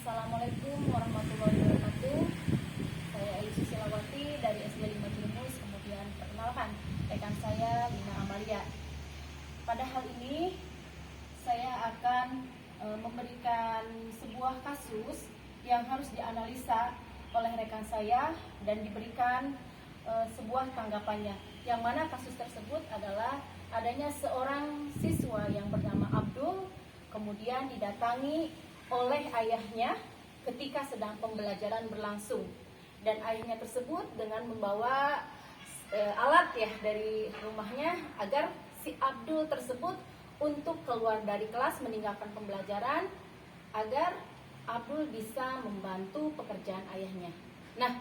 Assalamualaikum warahmatullahi wabarakatuh. Saya Elisa Silawati dari SD 5 Cilemus. Kemudian perkenalkan rekan saya Lina Amalia. Pada hal ini saya akan memberikan sebuah kasus yang harus dianalisa oleh rekan saya dan diberikan sebuah tanggapannya. Yang mana kasus tersebut adalah adanya seorang siswa yang bernama Abdul kemudian didatangi oleh ayahnya ketika sedang pembelajaran berlangsung, dan ayahnya tersebut dengan membawa alat ya dari rumahnya agar si Abdul tersebut untuk keluar dari kelas meninggalkan pembelajaran agar Abdul bisa membantu pekerjaan ayahnya. Nah,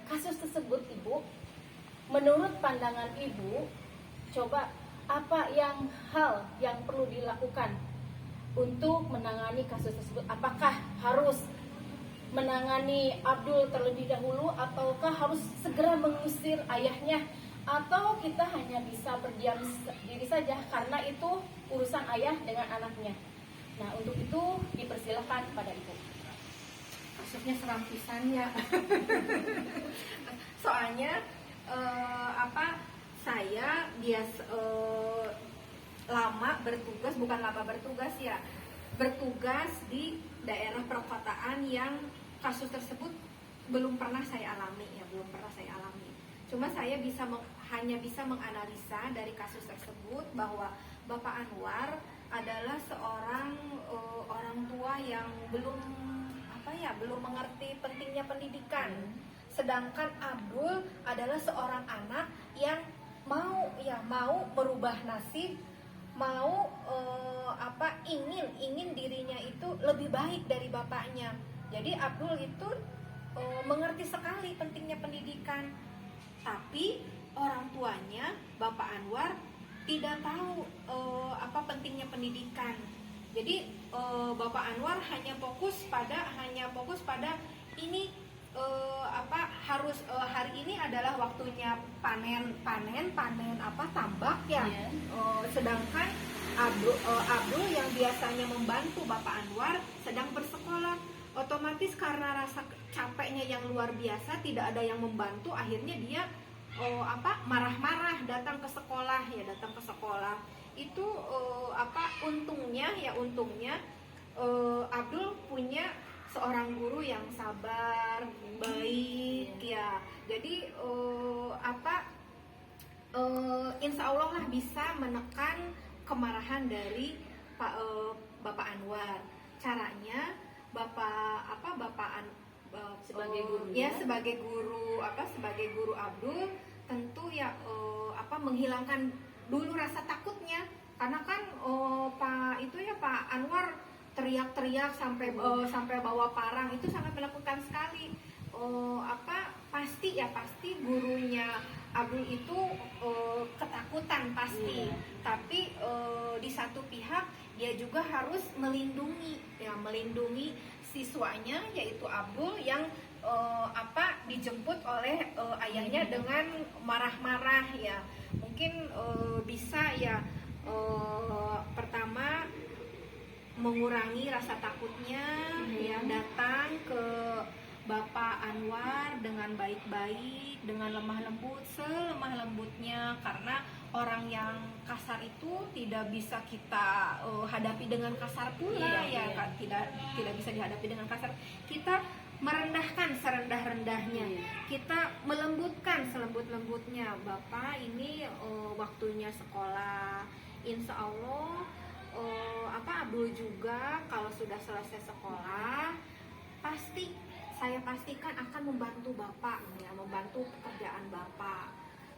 kasus tersebut Ibu, menurut pandangan Ibu, coba apa hal yang perlu dilakukan untuk menangani kasus tersebut? Apakah harus menangani Abdul terlebih dahulu, ataukah harus segera mengusir ayahnya, atau kita hanya bisa berdiam diri saja karena itu urusan ayah dengan anaknya? Nah, untuk itu dipersilakan kepada Ibu. Kasusnya seram pisan ya. Soalnya saya biasa bertugas di daerah perkotaan yang kasus tersebut belum pernah saya alami. Cuma saya hanya bisa menganalisa dari kasus tersebut bahwa Bapak Anwar adalah seorang orang tua yang belum mengerti pentingnya pendidikan. Sedangkan Abdul adalah seorang anak yang mau merubah nasib, mau ingin dirinya itu lebih baik dari bapaknya. Jadi Abdul itu mengerti sekali pentingnya pendidikan, tapi orang tuanya Bapak Anwar tidak tahu pentingnya pendidikan. Jadi Bapak Anwar hanya fokus pada ini hari ini adalah waktunya panen tambak ya. Sedangkan Abdul yang biasanya membantu Bapak Anwar sedang bersekolah. Otomatis karena rasa capeknya yang luar biasa, tidak ada yang membantu, akhirnya dia marah-marah datang ke sekolah. Itu untungnya Abdul punya seorang guru yang sabar, baik ya. Jadi insya Allah lah bisa menekan kemarahan dari Bapak Anwar. Caranya sebagai guru Abdul tentu ya menghilangkan dulu rasa takutnya, karena kan Pak Anwar teriak-teriak sampai bawa parang, itu sangat menakutkan sekali. Pasti gurunya Abdul itu ketakutan pasti. Tapi di satu pihak dia juga harus melindungi siswanya, yaitu Abdul yang dijemput oleh ayahnya dengan marah-marah ya. Mungkin bisa ya pertama mengurangi rasa takutnya ya, datang ke Bapak Anwar dengan baik-baik, dengan lemah lembut, selemah lembutnya, karena orang yang kasar itu tidak bisa kita hadapi dengan kasar pula tidak bisa dihadapi dengan kasar. Kita merendahkan serendah-rendahnya, kita melembutkan selembut-lembutnya. Bapak, ini waktunya sekolah, insya Allah Abdul juga kalau sudah selesai sekolah saya pastikan akan membantu Bapak ya, membantu pekerjaan Bapak.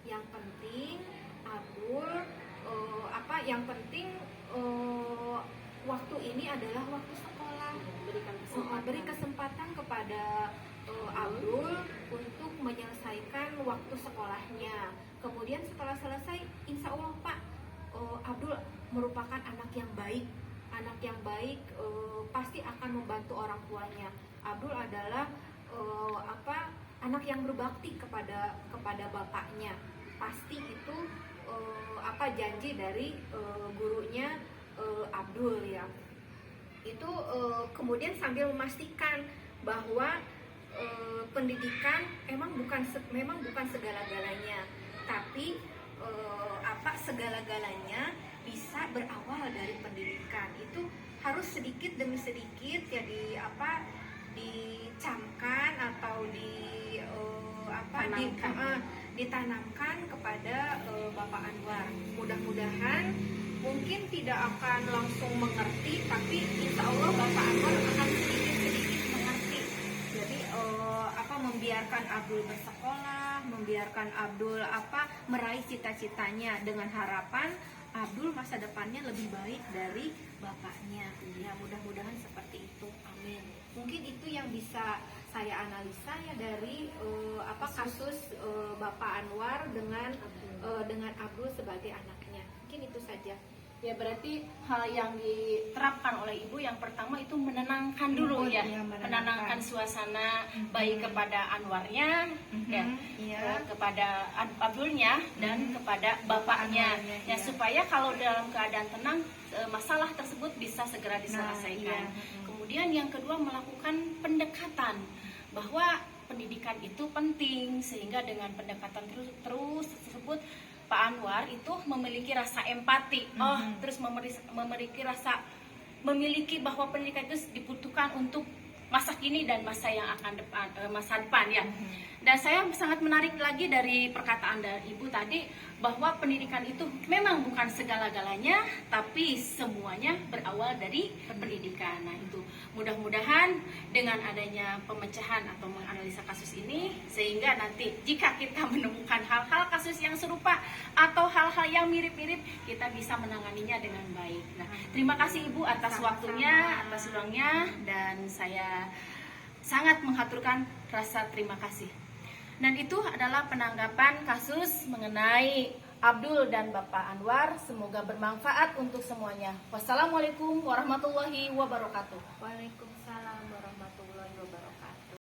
Yang penting Abdul waktu ini adalah waktu sekolah. Beri kesempatan kepada Abdul untuk menyelesaikan waktu sekolahnya. Kemudian setelah selesai, insya Allah Pak, Abdul merupakan anak yang baik, pasti akan membantu orang tuanya. Abdul adalah anak yang berbakti kepada bapaknya. Pasti itu janji dari gurunya Abdul ya. itu kemudian sambil memastikan bahwa pendidikan memang bukan segala-galanya, tapi segala-galanya bisa berawal dari pendidikan. Itu harus sedikit demi sedikit ya dicamkan atau ditanamkan kepada Bapak Anwar. Mudah-mudahan mungkin tidak akan langsung mengerti, tapi insya Allah Bapak Anwar akan sedikit-sedikit mengerti. Jadi membiarkan Abdul bersekolah, membiarkan Abdul meraih cita-citanya dengan harapan Abdul masa depannya lebih baik dari bapaknya. Ya, mudah-mudahan seperti itu. Amin. Mungkin itu yang bisa saya analisa ya dari kasus Bapak Anwar dengan Abdul sebagai anaknya. Mungkin itu saja. Ya, berarti hal yang diterapkan oleh ibu yang pertama itu menenangkan dulu ya, menenangkan suasana baik kepada Anwarnya, kepada Abdulnya dan kepada bapaknya, ya, supaya kalau dalam keadaan tenang masalah tersebut bisa segera diselesaikan. Kemudian yang kedua melakukan pendekatan bahwa pendidikan itu penting, sehingga dengan pendekatan terus tersebut Pak Anwar itu memiliki rasa empati, terus memiliki bahwa pendidikan itu dibutuhkan untuk masa kini dan masa yang akan masa depan ya. Dan saya sangat menarik lagi dari perkataan dari ibu tadi bahwa pendidikan itu memang bukan segala-galanya, tapi semuanya berawal dari pendidikan. Nah, itu mudah-mudahan dengan adanya pemecahan atau menganalisa kasus ini, sehingga nanti jika kita menemukan hal-hal kasus yang serupa atau hal-hal yang mirip-mirip, kita bisa menanganinya dengan baik. Nah, terima kasih Ibu atas waktunya, atas ruangnya, dan saya sangat menghaturkan rasa terima kasih. Dan itu adalah penanggapan kasus mengenai Abdul dan Bapak Anwar. Semoga bermanfaat untuk semuanya. Wassalamualaikum warahmatullahi wabarakatuh. Waalaikumsalam warahmatullahi wabarakatuh.